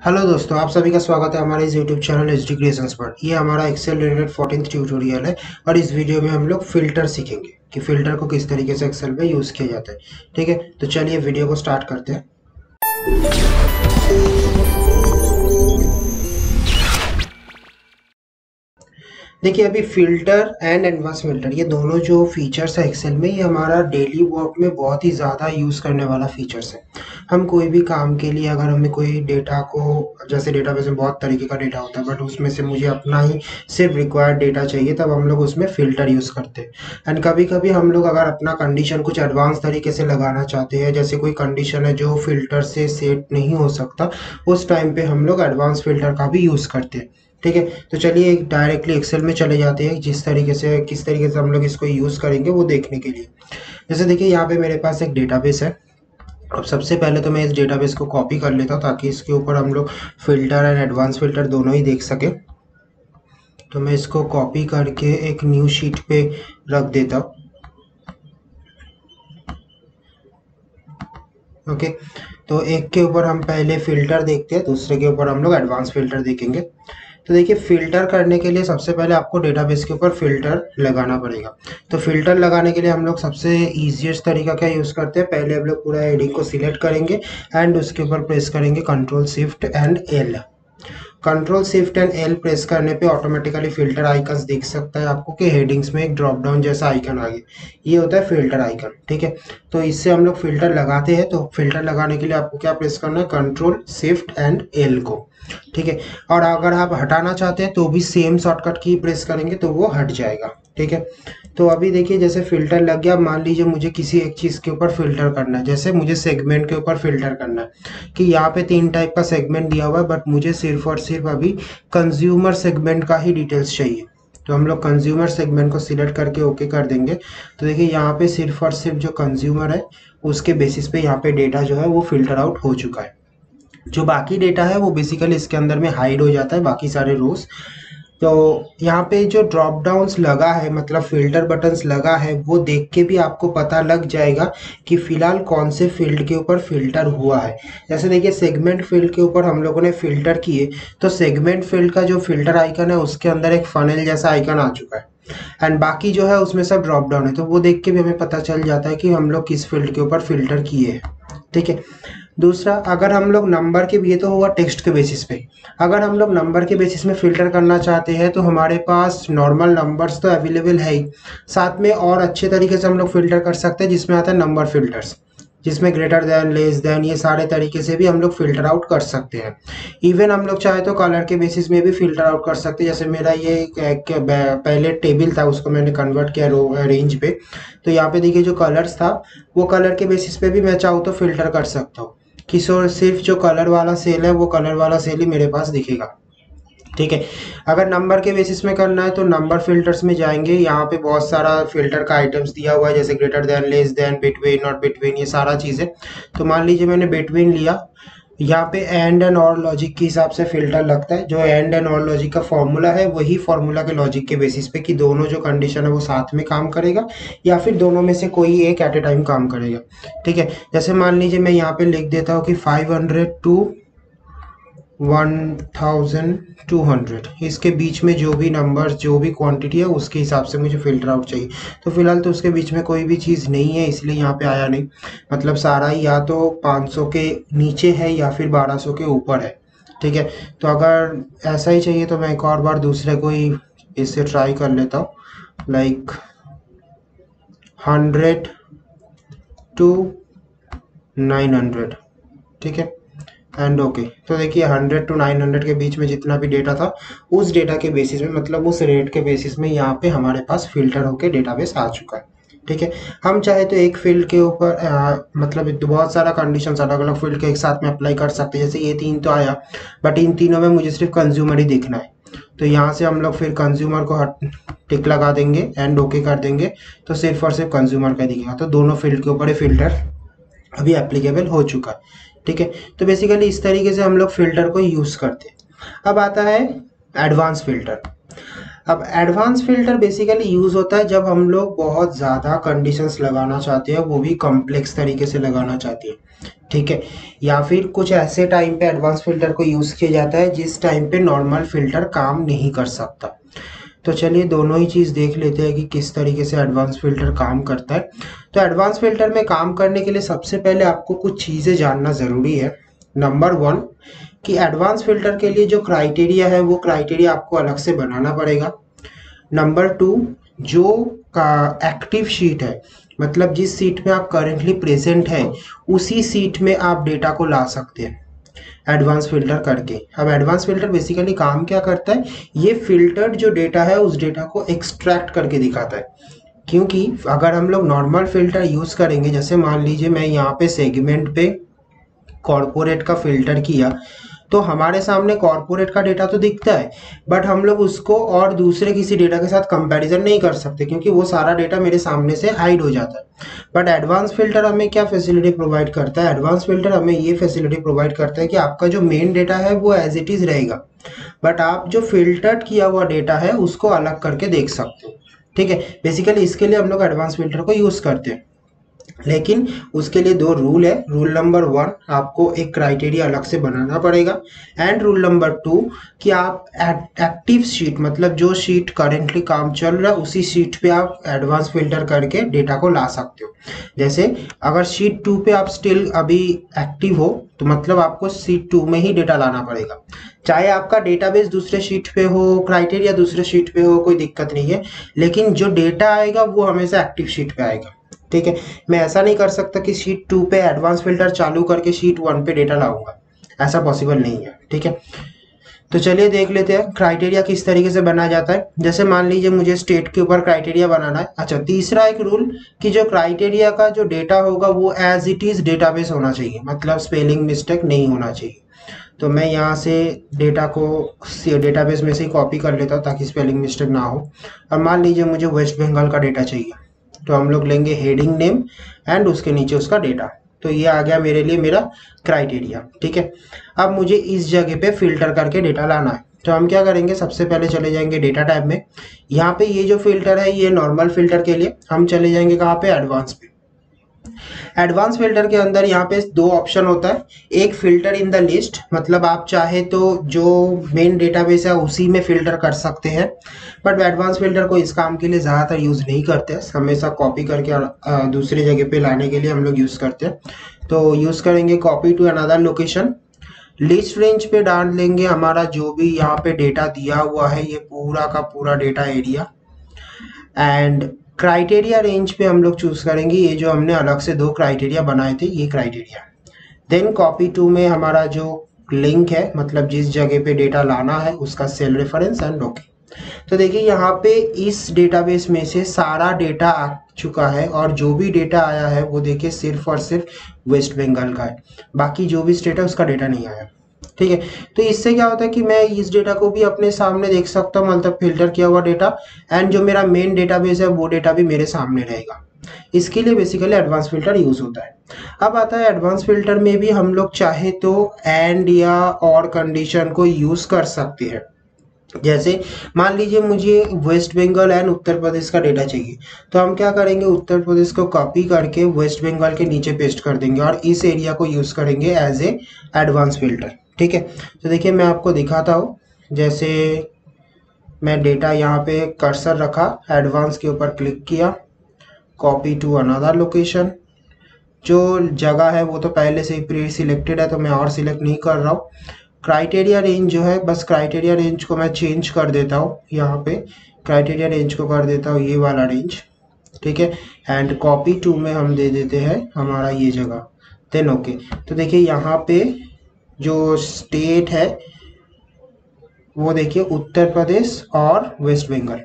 Hello दोस्तों, आप सभी का स्वागत है हमारे इस यूट्यूब चैनल एचडी क्रिएशंस पर। ये हमारा एक्सेल रिलेटेड 14th ट्यूटोरियल है और इस वीडियो में हम लोग फिल्टर सीखेंगे कि फिल्टर को किस तरीके से एक्सेल में यूज़ किया जाता है। ठीक है, तो चलिए वीडियो को स्टार्ट करते हैं। देखिए, अभी फ़िल्टर एंड एडवांस फ़िल्टर ये दोनों जो फीचर्स है एक्सेल में, ये हमारा डेली वर्क में बहुत ही ज़्यादा यूज़ करने वाला फीचर्स है। हम कोई भी काम के लिए अगर हमें कोई डेटा को, जैसे डेटाबेस में बहुत तरीके का डेटा होता है बट उसमें से मुझे अपना ही सिर्फ रिक्वायर्ड डेटा चाहिए, तब हम लोग उसमें फ़िल्टर यूज़ करते हैं। एंड कभी-कभी हम लोग अगर अपना कंडीशन कुछ एडवांस तरीके से लगाना चाहते हैं, जैसे कोई कंडीशन है जो फ़िल्टर से सेट नहीं हो सकता, उस टाइम पे हम लोग एडवांस फ़िल्टर का भी यूज़ करते हैं। ठीक है, तो चलिए डायरेक्टली एक्सेल में चले जाते हैं, किस तरीके से हम लोग इसको यूज़ करेंगे वो देखने के लिए। जैसे देखिए, यहाँ पे मेरे पास एक डेटाबेस है। अब सबसे पहले तो मैं इस डेटाबेस को कॉपी कर लेता हूँ ताकि इसके ऊपर हम लोग फ़िल्टर एंड एडवांस फ़िल्टर दोनों ही देख सकें। तो मैं इसको कॉपी करके एक न्यू शीट पे रख देता हूँ। ओके, तो एक के ऊपर हम पहले फ़िल्टर देखते हैं, दूसरे के ऊपर हम लोग एडवांस फ़िल्टर देखेंगे। तो देखिए, फ़िल्टर करने के लिए सबसे पहले आपको डेटाबेस के ऊपर फ़िल्टर लगाना पड़ेगा। तो फ़िल्टर लगाने के लिए हम लोग सबसे ईज़िएस्ट तरीका क्या यूज़ करते हैं, पहले हम लोग पूरा हेडिंग को सिलेक्ट करेंगे एंड उसके ऊपर प्रेस करेंगे control shift and L. Control shift and L press करने पे ऑटोमेटिकली फ़िल्टर आइकन्स दिख सकता है आपको कि हेडिंग्स में एक ड्रॉप डाउन जैसा आइकन आ गया। ये होता है फ़िल्टर आइकन। ठीक है, तो इससे हम लोग फ़िल्टर लगाते हैं। तो फ़िल्टर लगाने के लिए आपको क्या प्रेस करना है, कंट्रोल शिफ्ट एंड एल को। ठीक है, और अगर आप हटाना चाहते हैं तो भी सेम शॉर्टकट की प्रेस करेंगे तो वो हट जाएगा। ठीक है, तो अभी देखिए जैसे फ़िल्टर लग गया। मान लीजिए मुझे किसी एक चीज़ के ऊपर फ़िल्टर करना है, जैसे मुझे सेगमेंट के ऊपर फ़िल्टर करना है कि यहाँ पे 3 टाइप का सेगमेंट दिया हुआ है बट मुझे सिर्फ और सिर्फ अभी कंज्यूमर सेगमेंट का ही डिटेल्स चाहिए। तो हम लोग कंज्यूमर सेगमेंट को सिलेक्ट करके ओके कर देंगे। तो देखिए, यहाँ पे सिर्फ और सिर्फ जो कंज्यूमर है उसके बेसिस पे यहाँ पे डेटा जो है वो फ़िल्टर आउट हो चुका है। जो बाकी डेटा है वो बेसिकली इसके अंदर में हाइड हो जाता है, बाकी सारे रोज। तो यहाँ पे जो ड्रॉप डाउन्स लगा है, मतलब फिल्टर बटन्स लगा है, वो देख के भी आपको पता लग जाएगा कि फिलहाल कौन से फील्ड के ऊपर फिल्टर हुआ है। जैसे देखिए, सेगमेंट फील्ड के ऊपर हम लोगों ने फिल्टर किए, तो सेगमेंट फील्ड का जो फिल्टर आइकन है उसके अंदर एक फनल जैसा आइकन आ चुका है एंड बाकी जो है उसमें सब ड्रॉप डाउन है। तो वो देख के भी हमें पता चल जाता है कि हम लोग किस फील्ड के ऊपर फिल्टर किए हैं। ठीक है, दूसरा, अगर हम लोग नंबर के, ये तो हुआ टेक्स्ट के बेसिस पे। अगर हम लोग नंबर के बेसिस में फ़िल्टर करना चाहते हैं तो हमारे पास नॉर्मल नंबर्स तो अवेलेबल है ही, साथ में और अच्छे तरीके से हम लोग फ़िल्टर कर सकते हैं जिसमें आता है नंबर फ़िल्टर्स, जिसमें ग्रेटर दैन, लेस दैन, ये सारे तरीके से भी हम लोग फ़िल्टर आउट कर सकते हैं। इवन हम लोग चाहे तो कलर के बेसिस में भी फ़िल्टर आउट कर सकते हैं। जैसे मेरा ये पहले टेबल था, उसको मैंने कन्वर्ट किया रेंज पे। तो यहाँ पे देखिए जो कलर्स था वो कलर के बेसिस पे भी मैं चाहूँ तो फ़िल्टर कर सकता हूँ कि सिर्फ जो कलर वाला सेल है वो कलर वाला सेल ही मेरे पास दिखेगा। ठीक है, अगर नंबर के बेसिस में करना है तो नंबर फिल्टर्स में जाएंगे। यहाँ पे बहुत सारा फिल्टर का आइटम्स दिया हुआ है, जैसे greater than, less than, between, not between, ये सारा चीज़ें। तो मान लीजिए मैंने बिटवीन लिया, यहाँ पे एंड एंड और लॉजिक के हिसाब से फिल्टर लगता है। जो एंड एंड और लॉजिक का फॉर्मूला है वही फॉर्मूला के लॉजिक के बेसिस पे कि दोनों जो कंडीशन है वो साथ में काम करेगा या फिर दोनों में से कोई एक एट ए टाइम काम करेगा। ठीक है, जैसे मान लीजिए मैं यहाँ पे लिख देता हूँ कि 500 टू 1200, इसके बीच में जो भी नंबर्स, जो भी क्वांटिटी है उसके हिसाब से मुझे फ़िल्टर आउट चाहिए। तो फिलहाल तो उसके बीच में कोई भी चीज़ नहीं है, इसलिए यहाँ पे आया नहीं। मतलब सारा ही या तो 500 के नीचे है या फिर 1200 के ऊपर है। ठीक है, तो अगर ऐसा ही चाहिए तो मैं एक और बार दूसरे को ही इससे ट्राई कर लेता हूँ, लाइक 100 टू 900। ठीक है, एंड ओके। तो देखिए 100 टू 900 के बीच में जितना भी डेटा था, उस डेटा के बेसिस में, मतलब उस रेट के बेसिस में यहाँ पे हमारे पास फिल्टर होके डेटाबेस आ चुका है। ठीक है, हम चाहे तो एक फील्ड के ऊपर मतलब बहुत सारा कंडीशंस अलग अलग फील्ड के एक साथ में अप्लाई कर सकते हैं। जैसे ये 3 तो आया बट इन तीनों में मुझे सिर्फ कंज्यूमर ही देखना है, तो यहाँ से हम लोग फिर कंज्यूमर को टिक लगा देंगे एंड ओके कर देंगे, तो सिर्फ और सिर्फ कंज्यूमर का दिखेगा। तो दोनों फील्ड के ऊपर ये फिल्टर अभी एप्लीकेबल हो चुका है। ठीक है, तो बेसिकली इस तरीके से हम लोग फिल्टर को यूज़ करते हैं। अब आता है एडवांस फिल्टर। अब एडवांस फिल्टर बेसिकली यूज़ होता है जब हम लोग बहुत ज़्यादा कंडीशंस लगाना चाहते हैं, वो भी कॉम्प्लेक्स तरीके से लगाना चाहते हैं। ठीक है, या फिर कुछ ऐसे टाइम पे एडवांस फिल्टर को यूज़ किया जाता है जिस टाइम पे नॉर्मल फिल्टर काम नहीं कर सकता। तो चलिए दोनों ही चीज़ देख लेते हैं कि किस तरीके से एडवांस फिल्टर काम करता है। तो एडवांस फिल्टर में काम करने के लिए सबसे पहले आपको कुछ चीज़ें जानना ज़रूरी है। नंबर वन, कि एडवांस फिल्टर के लिए जो क्राइटेरिया है वो क्राइटेरिया आपको अलग से बनाना पड़ेगा। नंबर टू, जो का एक्टिव शीट है, मतलब जिस सीट में आप करेंटली प्रेजेंट है उसी सीट में आप डेटा को ला सकते हैं एडवांस फिल्टर करके। अब एडवांस फिल्टर बेसिकली काम क्या करता है, ये फिल्टर्ड जो डेटा है उस डेटा को एक्सट्रैक्ट करके दिखाता है। क्योंकि अगर हम लोग नॉर्मल फिल्टर यूज करेंगे, जैसे मान लीजिए मैं यहाँ पे सेगमेंट पे कॉर्पोरेट का फिल्टर किया, तो हमारे सामने कॉर्पोरेट का डेटा तो दिखता है, बट हम लोग उसको और दूसरे किसी डेटा के साथ कंपैरिजन नहीं कर सकते क्योंकि वो सारा डेटा मेरे सामने से हाइड हो जाता है। बट एडवांस फिल्टर हमें क्या फैसिलिटी प्रोवाइड करता है, एडवांस फिल्टर हमें ये फैसिलिटी प्रोवाइड करता है कि आपका जो मेन डेटा है वो एज इट इज रहेगा, बट आप जो फिल्टर्ड किया हुआ डेटा है उसको अलग करके देख सकते हो। ठीक है, बेसिकली इसके लिए हम लोग एडवांस फिल्टर को यूज करते हैं। लेकिन उसके लिए दो रूल है। रूल नंबर वन, आपको एक क्राइटेरिया अलग से बनाना पड़ेगा, एंड रूल नंबर टू कि आप एक्टिव शीट, मतलब जो शीट करेंटली काम चल रहा है उसी शीट पे आप एडवांस फिल्टर करके डेटा को ला सकते हो। जैसे अगर शीट 2 पे आप स्टिल अभी एक्टिव हो तो मतलब आपको शीट 2 में ही डेटा लाना पड़ेगा, चाहे आपका डेटाबेस दूसरे शीट पे हो, क्राइटेरिया दूसरे शीट पे हो, कोई दिक्कत नहीं है, लेकिन जो डेटा आएगा वो हमेशा एक्टिव शीट पे आएगा। ठीक है, मैं ऐसा नहीं कर सकता कि शीट 2 पे एडवांस फिल्टर चालू करके शीट 1 पे डेटा लाऊंगा, ऐसा पॉसिबल नहीं है। ठीक है, तो चलिए देख लेते हैं क्राइटेरिया किस तरीके से बनाया जाता है। जैसे मान लीजिए मुझे स्टेट के ऊपर क्राइटेरिया बनाना है। अच्छा, तीसरा एक रूल कि जो क्राइटेरिया का जो डेटा होगा वो एज इट इज डेटाबेस होना चाहिए, मतलब स्पेलिंग मिस्टेक नहीं होना चाहिए। तो मैं यहाँ से डेटा को डेटाबेस में से कॉपी कर लेता हूँ ताकि स्पेलिंग मिस्टेक ना हो। अब मान लीजिए मुझे वेस्ट बंगाल का डेटा चाहिए, तो हम लोग लेंगे हेडिंग नेम एंड उसके नीचे उसका डेटा। तो ये आ गया मेरे लिए मेरा क्राइटेरिया। ठीक है, अब मुझे इस जगह पे फिल्टर करके डेटा लाना है। तो हम क्या करेंगे, सबसे पहले चले जाएंगे डेटा टैब में। यहाँ पे ये जो फिल्टर है ये नॉर्मल फिल्टर के लिए, हम चले जाएंगे कहाँ पे, एडवांस पे। एडवांस फिल्टर के अंदर यहाँ पे दो ऑप्शन होता है। एक फिल्टर इन द लिस्ट, मतलब आप चाहे तो जो मेन डेटाबेस है उसी में फिल्टर कर सकते हैं, बट एडवांस फिल्टर को इस काम के लिए ज़्यादातर यूज़ नहीं करते हैं, हमेशा कॉपी करके दूसरी जगह पे लाने के लिए हम लोग यूज़ करते हैं। तो यूज़ करेंगे copy to another location. List range पे डाल लेंगे हमारा जो भी यहाँ पे डेटा दिया हुआ है, ये पूरा का पूरा data area. And criteria range पे हम लोग चूज करेंगे ये जो हमने अलग से दो क्राइटेरिया बनाए थे, ये क्राइटेरिया। देन कॉपी टू में हमारा जो लिंक है, मतलब जिस जगह पे डेटा लाना है उसका सेल रेफरेंस एंड ओके। तो देखिए यहाँ पे इस डेटाबेस में से सारा डेटा आ चुका है, और जो भी डेटा आया है वो देखिए सिर्फ और सिर्फ वेस्ट बंगाल का है, बाकी जो भी स्टेट है उसका डेटा नहीं आया। ठीक है, तो इससे क्या होता है कि मैं इस डेटा को भी अपने सामने देख सकता हूँ, मतलब फिल्टर किया हुआ डेटा, एंड जो मेरा मेन डेटाबेस है वो डेटा भी मेरे सामने रहेगा। इसके लिए बेसिकली एडवांस फिल्टर यूज होता है। अब आता है एडवांस फिल्टर में भी हम लोग चाहे तो एंड या और कंडीशन को यूज कर सकते हैं। जैसे मान लीजिए मुझे वेस्ट बंगाल एंड उत्तर प्रदेश का डेटा चाहिए, तो हम क्या करेंगे, उत्तर प्रदेश को कॉपी करके वेस्ट बंगाल के नीचे पेस्ट कर देंगे और इस एरिया को यूज करेंगे एज ए एडवांस फिल्टर। ठीक है, तो देखिए मैं आपको दिखाता हूँ। जैसे मैं डेटा यहाँ पे कर्सर रखा, एडवांस के ऊपर क्लिक किया, कॉपी टू अनदर लोकेशन। जो जगह है वो तो पहले से ही प्री सिलेक्टेड है, तो मैं और सिलेक्ट नहीं कर रहा हूँ। क्राइटेरिया रेंज जो है, बस क्राइटेरिया रेंज को मैं चेंज कर देता हूँ। यहाँ पे क्राइटेरिया रेंज को कर देता हूँ ये वाला रेंज। ठीक है, एंड कॉपी टू में हम दे देते हैं हमारा ये जगह, देन ओके। तो देखिए यहाँ पे जो स्टेट है वो देखिए उत्तर प्रदेश और वेस्ट बंगाल,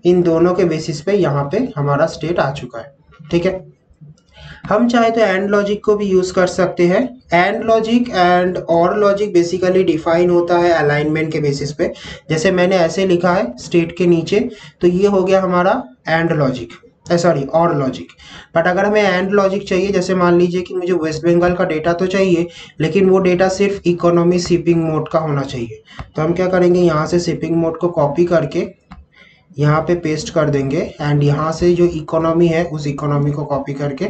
इन दोनों के बेसिस पे यहाँ पे हमारा स्टेट आ चुका है। ठीक है, हम चाहे तो एंड लॉजिक को भी यूज कर सकते हैं। एंड लॉजिक एंड और लॉजिक बेसिकली डिफाइन होता है अलाइनमेंट के बेसिस पे। जैसे मैंने ऐसे लिखा है स्टेट के नीचे, तो ये हो गया हमारा एंड लॉजिक, सॉरी और लॉजिक। बट अगर हमें एंड लॉजिक चाहिए, जैसे मान लीजिए कि मुझे वेस्ट बंगाल का डेटा तो चाहिए, लेकिन वो डेटा सिर्फ इकोनॉमी शिपिंग मोड का होना चाहिए, तो हम क्या करेंगे, यहाँ से शिपिंग मोड को कॉपी करके यहाँ पे पेस्ट कर देंगे, एंड यहाँ से जो इकोनॉमी है उस इकोनॉमी को कॉपी करके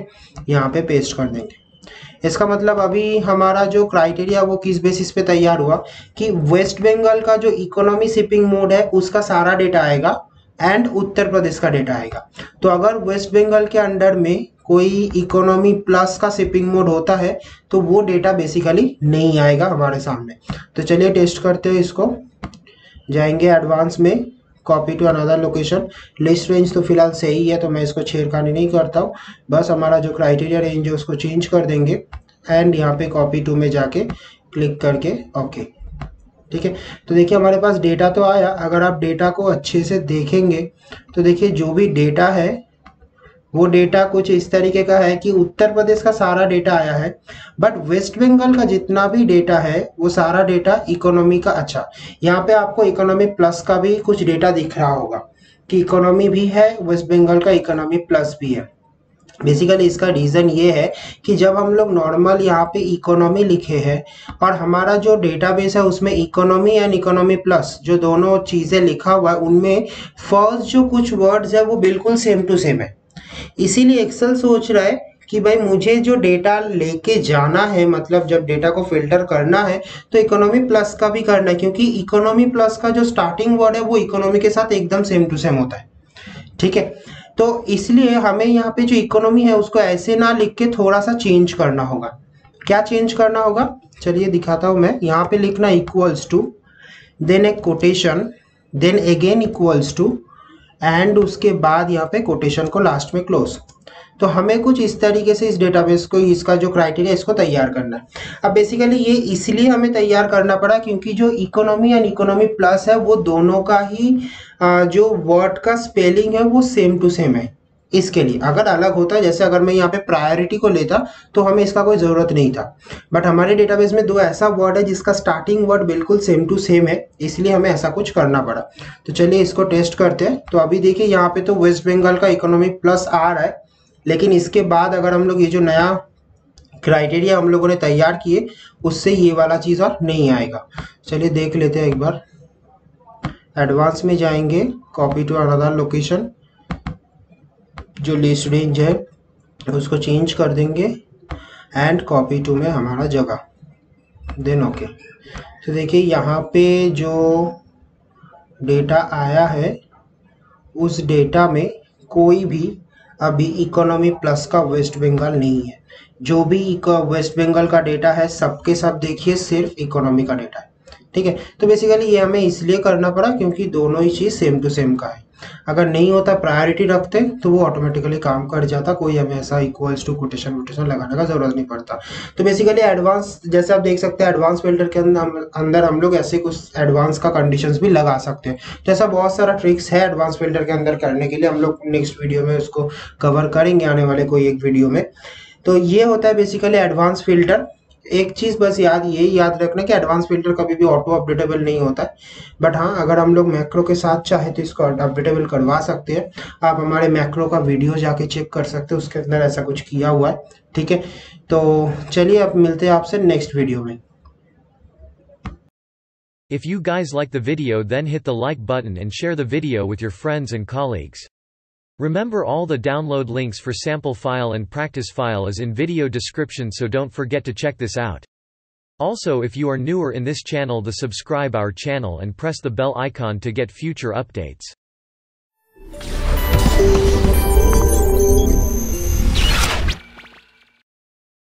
यहाँ पे पेस्ट कर देंगे। इसका मतलब अभी हमारा जो क्राइटेरिया वो किस बेसिस पे तैयार हुआ कि वेस्ट बंगाल का जो इकोनॉमी शिपिंग मोड है उसका सारा डेटा आएगा एंड उत्तर प्रदेश का डेटा आएगा। तो अगर वेस्ट बंगाल के अंडर में कोई इकोनॉमी प्लस का शिपिंग मोड होता है तो वो डेटा बेसिकली नहीं आएगा हमारे सामने। तो चलिए टेस्ट करते हैं इसको। जाएंगे एडवांस में, copy to another location. List range तो फिलहाल सही है तो मैं इसको छेड़खानी नहीं करता हूँ, बस हमारा जो क्राइटेरिया रेंज है उसको चेंज कर देंगे एंड यहाँ पे कॉपी टू में जाके क्लिक करके ओके। ठीक है, तो देखिए हमारे पास डेटा तो आया। अगर आप डेटा को अच्छे से देखेंगे तो देखिए जो भी डेटा है वो डेटा कुछ इस तरीके का है कि उत्तर प्रदेश का सारा डेटा आया है, बट वेस्ट बंगाल का जितना भी डेटा है वो सारा डेटा इकोनॉमी का। अच्छा, यहाँ पे आपको इकोनॉमी प्लस का भी कुछ डेटा दिख रहा होगा कि इकोनॉमी भी है, वेस्ट बंगाल का इकोनॉमी प्लस भी है। बेसिकली इसका रीज़न ये है कि जब हम लोग नॉर्मल यहाँ पे इकोनॉमी लिखे हैं और हमारा जो डेटाबेस है उसमें इकोनॉमी एंड इकोनॉमी प्लस जो दोनों चीज़ें लिखा हुआ है उनमें फर्स्ट जो कुछ वर्ड्स है वो बिल्कुल सेम टू सेम है। इसीलिए एक्सेल सोच रहा है कि भाई मुझे जो डेटा लेके जाना है, मतलब जब डेटा को फिल्टर करना है तो इकोनॉमी प्लस का भी करना है, क्योंकि इकोनॉमी प्लस का जो स्टार्टिंग वर्ड है वो इकोनॉमी के साथ एकदम सेम टू सेम होता है। ठीक है, तो इसलिए हमें यहाँ पे जो इकोनॉमी है उसको ऐसे ना लिख के थोड़ा सा चेंज करना होगा। क्या चेंज करना होगा चलिए दिखाता हूँ मैं। यहाँ पे लिखना इक्वल्स टू, देन एक quotation, then again equals to and उसके बाद यहाँ पे कोटेशन को लास्ट में क्लोज। तो हमें कुछ इस तरीके से इस डेटाबेस को, इसका जो क्राइटेरिया इसको तैयार करना है। अब बेसिकली ये इसलिए हमें तैयार करना पड़ा क्योंकि जो इकोनॉमी एंड इकोनॉमी प्लस है वो दोनों का ही जो वर्ड का स्पेलिंग है वो सेम टू सेम है। इसके लिए अगर अलग होता, जैसे अगर मैं यहाँ पे प्रायोरिटी को लेता तो हमें इसका कोई ज़रूरत नहीं था, बट हमारे डेटाबेस में दो ऐसा वर्ड है जिसका स्टार्टिंग वर्ड बिल्कुल सेम टू सेम है, इसलिए हमें ऐसा कुछ करना पड़ा। तो चलिए इसको टेस्ट करते हैं। तो अभी देखिए यहाँ पे तो वेस्ट बंगाल का इकोनॉमी प्लस आ रहा है, लेकिन इसके बाद अगर हम लोग ये जो नया क्राइटेरिया हम लोगों ने तैयार किए उससे ये वाला चीज़ और नहीं आएगा। चलिए देख लेते हैं एक बार। एडवांस में जाएंगे, कॉपी टू अनदर लोकेशन, जो लिस्ट रेंज है उसको चेंज कर देंगे एंड कॉपी टू में हमारा जगह, देन ओके। तो देखिए यहाँ पे जो डेटा आया है उस डेटा में कोई भी अभी इकोनॉमी प्लस का वेस्ट बंगाल नहीं है। जो भी वेस्ट बंगाल का डेटा है सबके सब देखिए सिर्फ इकोनॉमी का डेटा है। ठीक है, तो बेसिकली ये हमें इसलिए करना पड़ा क्योंकि दोनों ही चीज़ सेम टू सेम का है। अगर नहीं होता, प्रायोरिटी रखते तो वो ऑटोमेटिकली काम कर जाता, कोई हमें ऐसा इक्वल्स टू कोटेशन वोटेशन लगाने का जरूरत नहीं पड़ता। तो बेसिकली एडवांस, जैसे आप देख सकते हैं एडवांस फिल्टर के अंदर हम लोग ऐसे कुछ एडवांस का कंडीशंस भी लगा सकते हैं। तो ऐसा बहुत सारा ट्रिक्स है एडवांस फिल्टर के अंदर करने के लिए, हम लोग नेक्स्ट वीडियो में उसको कवर करेंगे आने वाले कोई एक वीडियो में। तो ये होता है बेसिकली एडवांस फिल्टर। एक चीज़ बस यही याद रखना कि एडवांस फिल्टर कभी भी ऑटो अपडेटेबल नहीं होता है, बट हाँ अगर हम लोग मैक्रो के साथ चाहे तो इसको अपडेटेबल करवा सकते हैं। आप हमारे मैक्रो का वीडियो जाके चेक कर सकते हैं, उसके अंदर ऐसा कुछ किया हुआ है। ठीक है, तो चलिए अब मिलते हैं आपसे नेक्स्ट वीडियो में। If you guys like the video, then hit the like button and share the video with your friends and colleagues. Remember, all the download links for sample file and practice file is in video description, so don't forget to check this out. Also, if you are newer in this channel, the subscribe our channel and press the bell icon to get future updates.